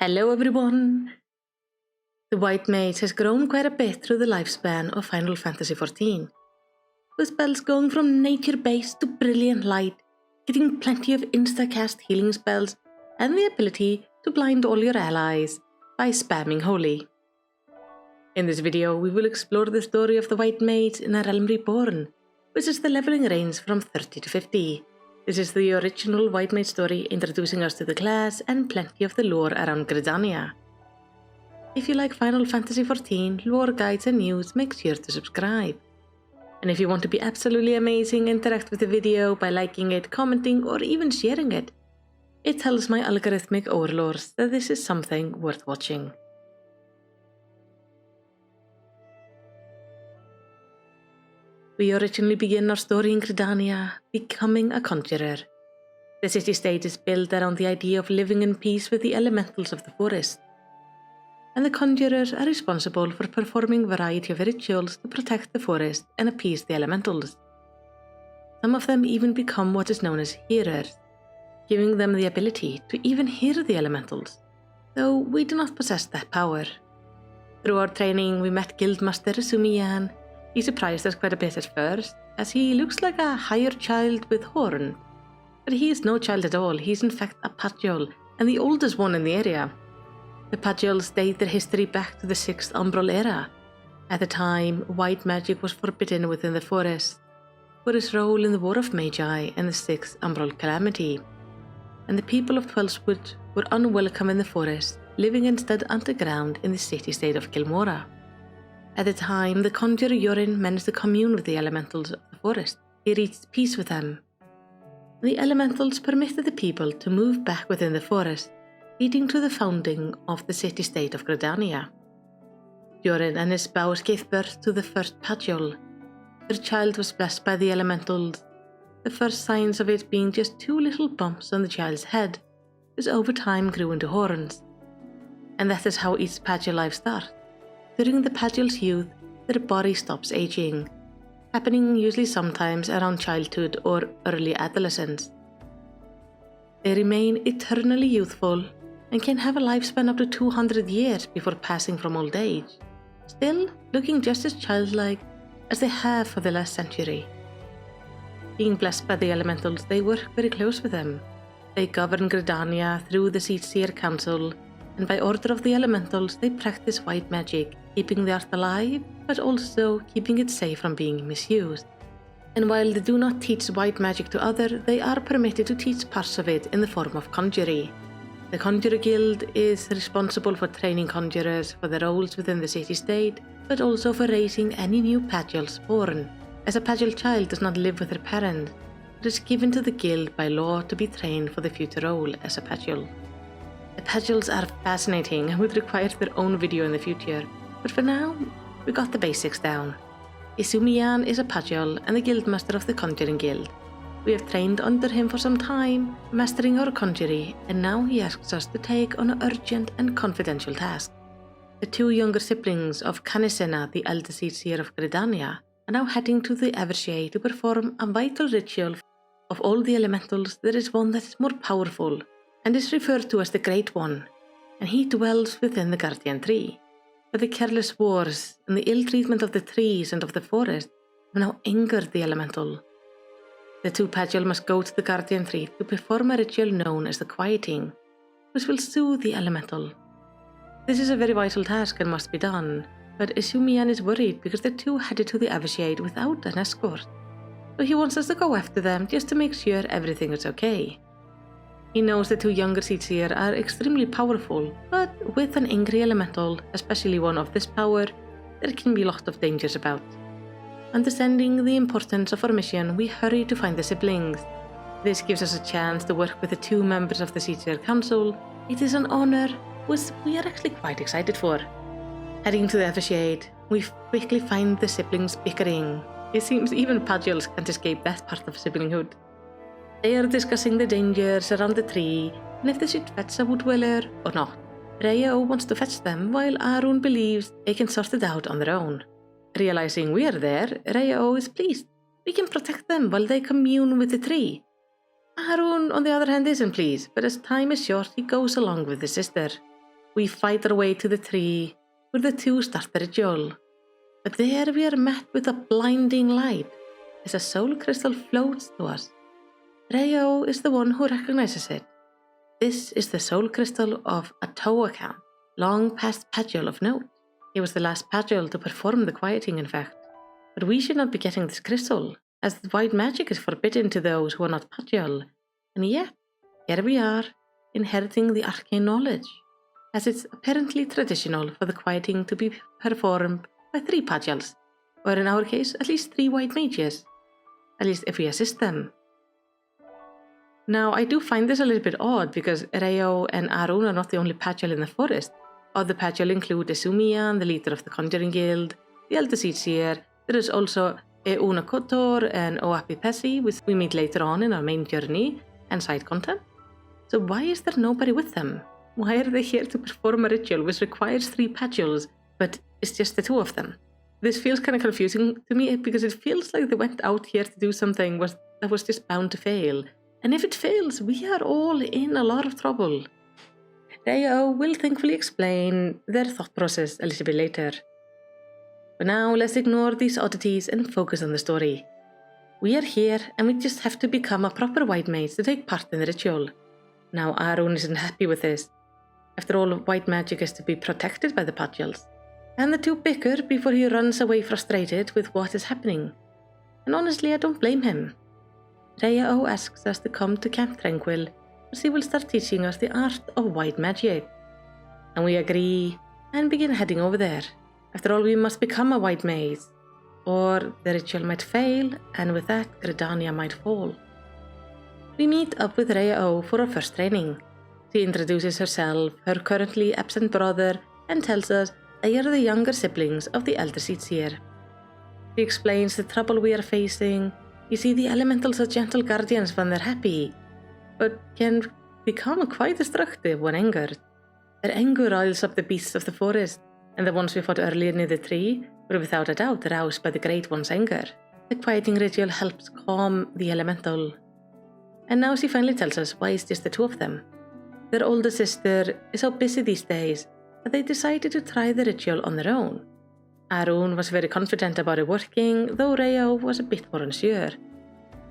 Hello everyone! The White Mage has grown quite a bit through the lifespan of Final Fantasy XIV, with spells going from nature-based to brilliant light, getting plenty of insta-cast healing spells, and the ability to blind all your allies by spamming Holy. In this video, we will explore the story of the White Mage in A Realm Reborn, which is the leveling range from 30 to 50. This is the original White Mage story introducing us to the class and plenty of the lore around Gridania. If you like Final Fantasy XIV lore guides and news, make sure to subscribe. And if you want to be absolutely amazing, interact with the video by liking it, commenting, or even sharing it. It tells my algorithmic overlords that this is something worth watching. We originally begin our story in Gridania, becoming a conjurer. The city-state is built around the idea of living in peace with the elementals of the forest. And the conjurers are responsible for performing a variety of rituals to protect the forest and appease the elementals. Some of them even become what is known as hearers, giving them the ability to even hear the elementals, though we do not possess that power. Through our training, we met Guildmaster Sumiyan. He surprised us quite a bit at first, as he looks like a hired child with horn. But he is no child at all. He's in fact a Padjal, and the oldest one in the area. The Padjals date their history back to the 6th Umbral era. At the time, white magic was forbidden within the forest, for his role in the War of Magi and the 6th Umbral Calamity. And the people of Twelvewood were unwelcome in the forest, living instead underground in the city-state of Gilmora. At the time, the conjurer Arun managed to commune with the elementals of the forest. He reached peace with them. The elementals permitted the people to move back within the forest, leading to the founding of the city-state of Gridania. Arun and his spouse gave birth to the first Padjal. Their child was blessed by the elementals, the first signs of it being just 2 little bumps on the child's head, which over time grew into horns. And that is how each Padjal life starts. During the Padjal's youth, their body stops aging, happening usually sometimes around childhood or early adolescence. They remain eternally youthful and can have a lifespan up to 200 years before passing from old age, still looking just as childlike as they have for the last century. Being blessed by the elementals, they work very close with them. They govern Gridania through the Seer Council, and by order of the elementals, they practice white magic, keeping the art alive, but also keeping it safe from being misused. And while they do not teach white magic to others, they are permitted to teach parts of it in the form of conjury. The Conjurer Guild is responsible for training conjurers for their roles within the city-state, but also for raising any new Padjals born, as a Padjal child does not live with their parents, but is given to the guild by law to be trained for the future role as a Padjal. The Padjals are fascinating and would require their own video in the future, but for now, we got the basics down. Sumiyan is a Padjal and the Guildmaster of the Conjuring Guild. We have trained under him for some time, mastering our conjury, and now he asks us to take on an urgent and confidential task. The 2 younger siblings of Kanisena, the eldest seer of Gridania, are now heading to the Evershade to perform a vital ritual. Of all the elementals, there is one that is more powerful, and is referred to as the Great One, and he dwells within the Guardian Tree. But the careless wars and the ill treatment of the trees and of the forest have now angered the elemental. The 2 Padjal must go to the Guardian Tree to perform a ritual known as the Quieting, which will soothe the elemental. This is a very vital task and must be done, but Sumiyan is worried because the 2 headed to the Evershade without an escort, so he wants us to go after them just to make sure everything is okay. He knows the 2 younger seers are extremely powerful, but with an angry elemental, especially one of this power, there can be a lot of dangers about. Understanding the importance of our mission, we hurry to find the siblings. This gives us a chance to work with the 2 members of the Seer Council. It is an honor, which we are actually quite excited for. Heading to the Evershade, we quickly find the siblings bickering. It seems even Padjals can't escape that part of siblinghood. They are discussing the dangers around the tree and if they should fetch a wood dweller or not. Rayo wants to fetch them while Arun believes they can sort it out on their own. Realizing we are there, Rayo is pleased. We can protect them while they commune with the tree. Arun, on the other hand, isn't pleased, but as time is short, he goes along with his sister. we fight our way to the tree where the two start the ritual. But there we are met with a blinding light as a soul crystal floats to us. Rayo is the one who recognizes it. This is the soul crystal of a Tawakam, long past Padjal of note. He was the last Padjal to perform the quieting, in fact. But we should not be getting this crystal, as the white magic is forbidden to those who are not Padjal. And yet, here we are, inheriting the arcane knowledge, as it's apparently traditional for the quieting to be performed by 3 Padjals, or in our case, at least 3 white mages, at least if we assist them. Now, I do find this a little bit odd because Rayo and Arun are not the only Padjal in the forest. Other Padjal include Esumian, the leader of the Conjuring Guild, the Elder Seer. There is also Una Kotor and Oapipesi, which we meet later on in our main journey and side content. So why is there nobody with them? Why are they here to perform a ritual which requires 3 Padjals, but it's just the 2 of them? This feels kind of confusing to me because it feels like they went out here to do something that was just bound to fail. And if it fails, we are all in a lot of trouble. Rayo will thankfully explain their thought process a little bit later. But now let's ignore these oddities and focus on the story. We are here and we just have to become a proper white mage to take part in the ritual. Now Arun isn't happy with this. After all, white magic is to be protected by the Padjals. And the 2 bicker before he runs away frustrated with what is happening. And honestly, I don't blame him. Rayo asks us to come to Camp Tranquil, as he will start teaching us the art of white magic. And we agree and begin heading over there. After all, we must become a white mage, or the ritual might fail, and with that, Gridania might fall. We meet up with Rayo for our first training. She introduces herself, her currently absent brother, and tells us they are the younger siblings of the Elder Seer. She explains the trouble we are facing. You see, the elementals are gentle guardians when they're happy, but can become quite destructive when angered. Their anger riles up the beasts of the forest, and the ones we fought earlier near the tree were without a doubt aroused by the Great One's anger. The quieting ritual helps calm the elemental. And now she finally tells us why it's just the 2 of them. Their older sister is so busy these days that they decided to try the ritual on their own. Arun was very confident about it working, though Rayo was a bit more unsure.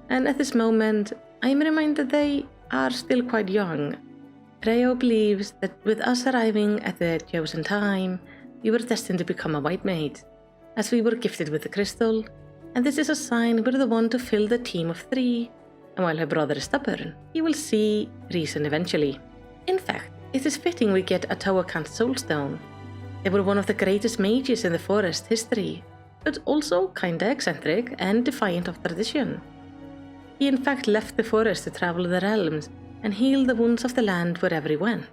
And at this moment, I am reminded they are still quite young. Rayo believes that with us arriving at the chosen time, we were destined to become a white mage, as we were gifted with the crystal, and this is a sign we're the one to fill the team of 3, and while her brother is stubborn, he will see reason eventually. In fact, it is fitting we get a Tawakant soulstone. They were one of the greatest mages in the forest history, but also kinda eccentric and defiant of tradition. He in fact left the forest to travel the realms and heal the wounds of the land wherever he went.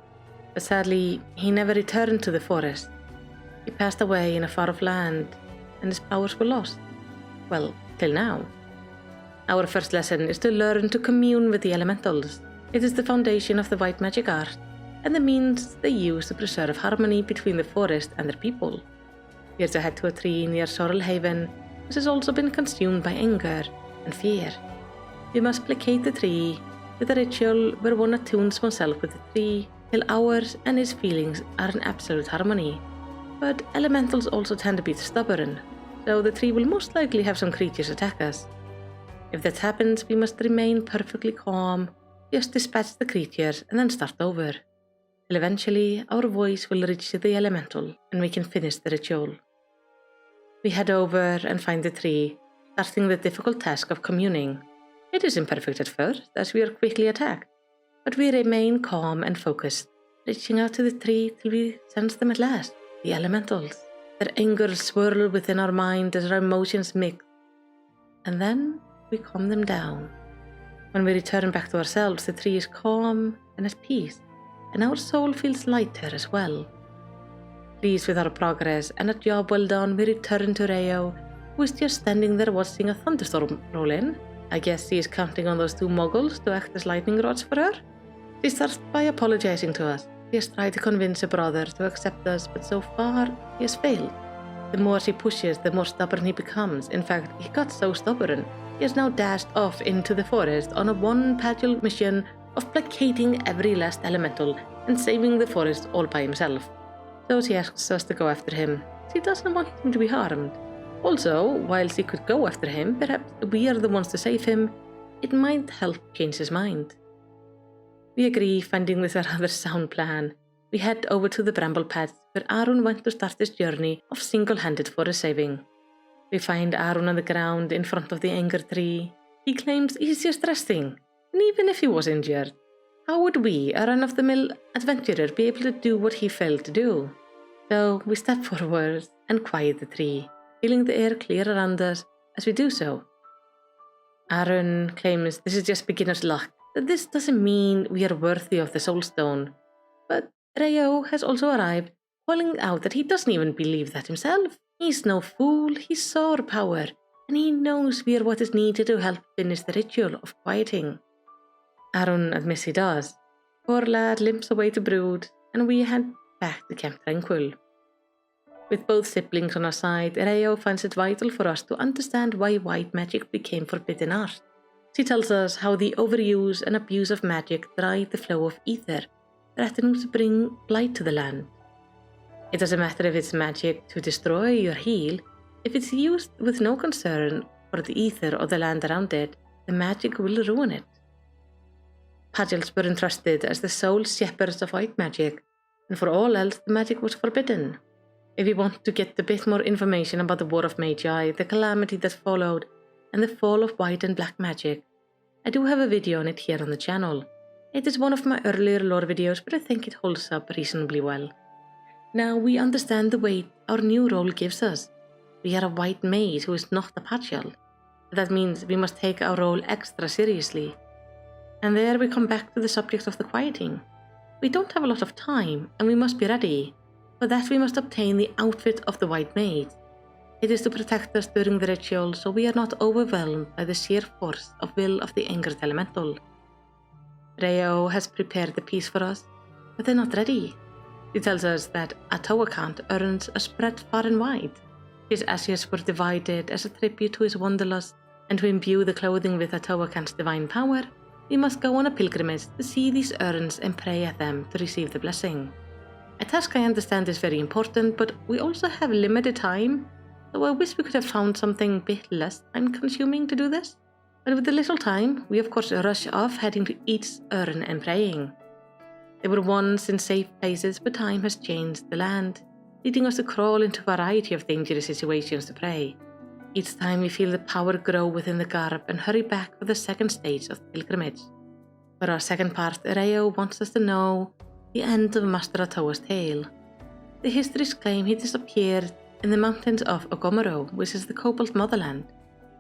But sadly, he never returned to the forest. He passed away in a far-off land, and his powers were lost. Well, till now. Our first lesson is to learn to commune with the elementals. It is the foundation of the white magic art, and the means they use to preserve harmony between the forest and their people. We are to head to a tree near Sorrel Haven, which has also been consumed by anger and fear. We must placate the tree with a ritual where one attunes oneself with the tree till ours and his feelings are in absolute harmony. But elementals also tend to be stubborn, so the tree will most likely have some creatures attack us. If that happens, we must remain perfectly calm, just dispatch the creatures and then start over. Till eventually our voice will reach the elemental and we can finish the ritual. We head over and find the tree, starting the difficult task of communing. It is imperfect at first, as we are quickly attacked, but we remain calm and focused, reaching out to the tree till we sense them at last, the elementals. Their anger swirls within our mind as our emotions mix, and then we calm them down. When we return back to ourselves, the tree is calm and at peace, and our soul feels lighter as well. Pleased with our progress and a job well done, we return to Rayo, who is just standing there watching a thunderstorm roll in. I guess she is counting on those 2 moguls to act as lightning rods for her. She starts by apologizing to us. She has tried to convince her brother to accept us, but so far he has failed. The more she pushes, the more stubborn he becomes. In fact, he got so stubborn, he has now dashed off into the forest on a 1 Padjal mission of placating every last elemental and saving the forest all by himself. So she asks us to go after him. She doesn't want him to be harmed. Also, while she could go after him, perhaps we are the ones to save him. It might help change his mind. We agree, finding this a rather sound plan. We head over to the bramble patch where Arun went to start his journey of single-handed forest saving. We find Arun on the ground in front of the anger tree. He claims he's just resting, and even if he was injured, how would we, a run-of-the-mill adventurer, be able to do what he failed to do? So we step forward and quiet the tree, feeling the air clear around us as we do so. Arun claims this is just beginner's luck, that this doesn't mean we are worthy of the soulstone, but Rayo has also arrived, calling out that he doesn't even believe that himself. He's no fool, he saw our power, and he knows we are what is needed to help finish the ritual of quieting. Arun admits he does. Poor lad limps away to brood, and we head back to Camp Tranquil. With both siblings on our side, Rayo finds it vital for us to understand why white magic became forbidden art. She tells us how the overuse and abuse of magic dried the flow of ether, threatening to bring blight to the land. It doesn't matter if it's magic to destroy or heal, if it's used with no concern for the ether or the land around it, the magic will ruin it. Padjals were entrusted as the sole shepherds of white magic, and for all else the magic was forbidden. If you want to get a bit more information about the War of Magi, the calamity that followed, and the fall of white and black magic, I do have a video on it here on the channel. It is one of my earlier lore videos, but I think it holds up reasonably well. Now we understand the weight our new role gives us. We are a white mage who is not a Padjal. That means we must take our role extra seriously. And there we come back to the subject of the quieting. We don't have a lot of time, and we must be ready. For that we must obtain the outfit of the white mage. It is to protect us during the ritual, so we are not overwhelmed by the sheer force of will of the angered elemental. Rayo has prepared the piece for us, but they're not ready. He tells us that Atawakant earns a spread far and wide. His ashes were divided as a tribute to his wanderlust, and to imbue the clothing with Atawakant's divine power, we must go on a pilgrimage to see these urns and pray at them to receive the blessing. A task I understand is very important, but we also have limited time, so I wish we could have found something a bit less time-consuming to do this. But with the little time, we of course rush off heading to each urn and praying. They were once in safe places, but time has changed the land, leading us to crawl into a variety of dangerous situations to pray. Each time we feel the power grow within the garb and hurry back for the second stage of the pilgrimage. For our second part, Rayo wants us to know the end of Master Atawa's tale. The histories claim he disappeared in the mountains of Ogomoro, which is the Cobalt motherland,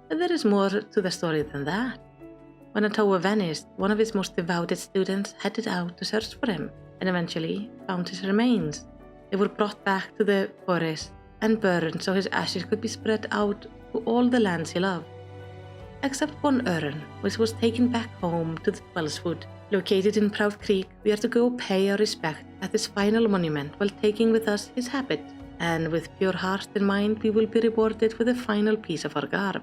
but there is more to the story than that. When Atawa vanished, one of his most devoted students headed out to search for him, and eventually found his remains. They were brought back to the forest and burned so his ashes could be spread out to all the lands he loved. Except one urn, which was taken back home to the Wellswood. Located in Proud Creek, we are to go pay our respect at his final monument while taking with us his habit, and with pure heart and mind we will be rewarded with a final piece of our garb.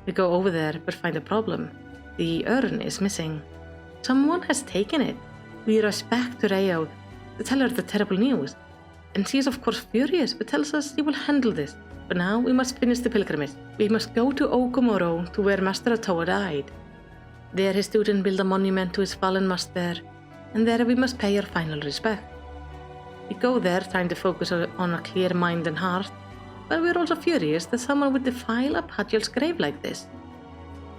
We go over there but find a problem. The urn is missing. Someone has taken it. We rush back to Rayo to tell her the terrible news, and she is of course furious but tells us she will handle this. But now we must finish the pilgrimage. We must go to Ogomoro, to where Master Atawa died. There his student built a monument to his fallen master, and there we must pay our final respect. We go there trying to focus on a clear mind and heart, but we're also furious that someone would defile a Padjal's grave like this.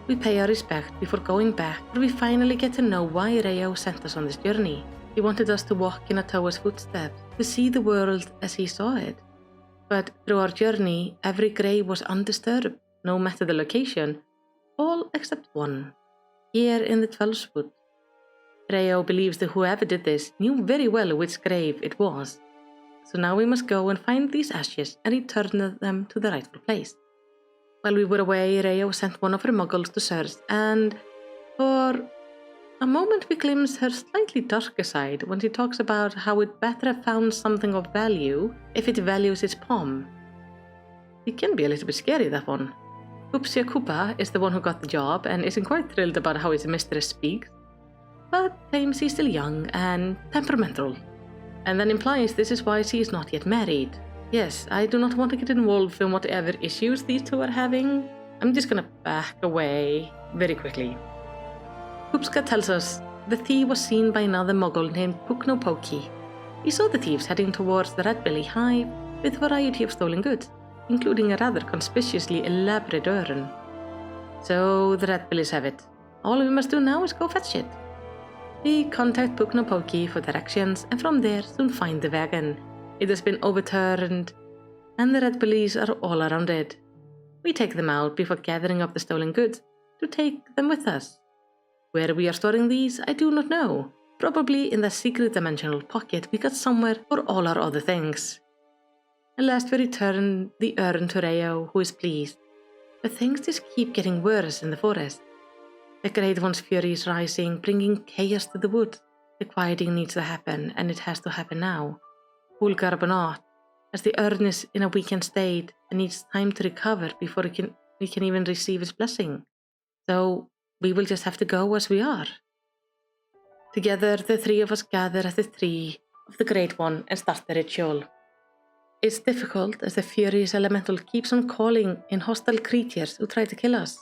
We pay our respect before going back, where we finally get to know why Rayo sent us on this journey. He wanted us to walk in Atawa's footsteps, to see the world as he saw it. But through our journey, every grave was undisturbed, no matter the location, all except one, here in the 12-foot. Rayo believes that whoever did this knew very well which grave it was. So now we must go and find these ashes and return them to the rightful place. While we were away, Rayo sent one of her muggles to search, and for a moment we glimpse her slightly darker side when she talks about how it better have found something of value if it values its palm. It can be a little bit scary, that one. Kupsia Kupa is the one who got the job and isn't quite thrilled about how his mistress speaks. but claims he's still young and temperamental, and then implies this is why she is not yet married. Yes, I do not want to get involved in whatever issues these two are having. I'm just gonna back away very quickly. Kupska tells us the thief was seen by another muggle named Puknopoki. He saw the thieves heading towards the Red Belly Hive with a variety of stolen goods, including a rather conspicuously elaborate urn. So the Red Bellies have it. All we must do now is go fetch it. We contact Puknopoki for directions and from there soon find the wagon. It has been overturned and the Red Bellies are all around it. We take them out before gathering up the stolen goods to take them with us. Where we are storing these, I do not know. Probably in the secret dimensional pocket we got somewhere for all our other things. At last we return the urn to Rayo, who is pleased. But things just keep getting worse in the forest. The Great One's fury is rising, bringing chaos to the wood. The quieting needs to happen, and it has to happen now. Hulgar not, as the urn is in a weakened state and needs time to recover before we can even receive its blessing. So we will just have to go as we are. Together, the three of us gather at the tree of the Great One and start the ritual. It's difficult as the furious elemental keeps on calling in hostile creatures who try to kill us.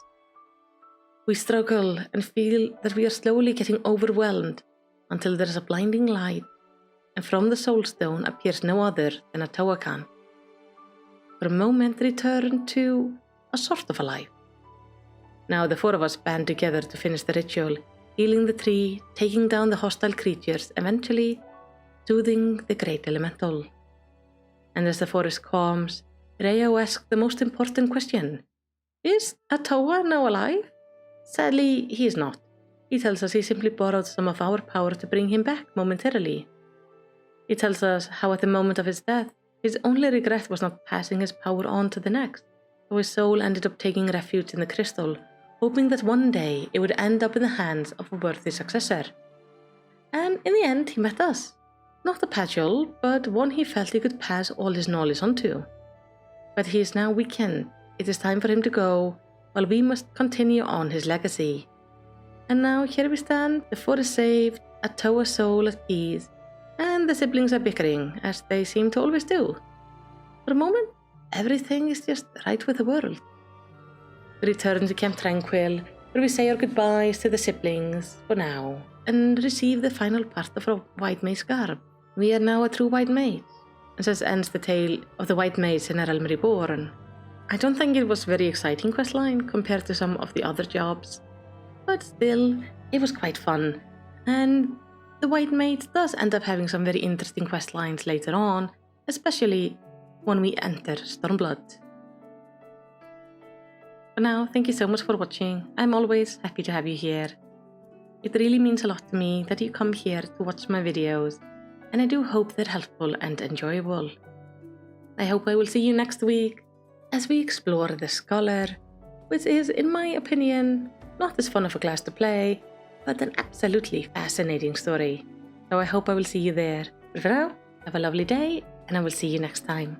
We struggle and feel that we are slowly getting overwhelmed until there is a blinding light, and from the soul stone appears no other than a Toakan. For a moment return to a sort of a life. Now the four of us band together to finish the ritual, healing the tree, taking down the hostile creatures, eventually soothing the great elemental. And as the forest calms, Rayo asks the most important question. Is Atoa now alive? Sadly, he is not. He tells us he simply borrowed some of our power to bring him back momentarily. He tells us how at the moment of his death, his only regret was not passing his power on to the next, so his soul ended up taking refuge in the crystal, hoping that one day it would end up in the hands of a worthy successor. And in the end, he met us. Not a Padjal, but one he felt he could pass all his knowledge on to. But he is now weakened. It is time for him to go, while we must continue on his legacy. And now here we stand, the forest saved, Atoa's soul at peace, and the siblings are bickering, as they seem to always do. For a moment, everything is just right with the world. We return to Camp Tranquil, where we say our goodbyes to the siblings for now, and receive the final part of our White Mage garb. We are now a true White Mage, and thus ends the tale of the White Mage in A Realm Reborn. I don't think it was a very exciting questline compared to some of the other jobs, but still, it was quite fun, and the White Mage does end up having some very interesting questlines later on, especially when we enter Stormblood. For now, thank you so much for watching. I'm always happy to have you here. It really means a lot to me that you come here to watch my videos, and I do hope they're helpful and enjoyable. I hope I will see you next week as we explore the Scholar, which is, in my opinion, not as fun of a class to play, but an absolutely fascinating story. So I hope I will see you there. But for now, have a lovely day, and I will see you next time.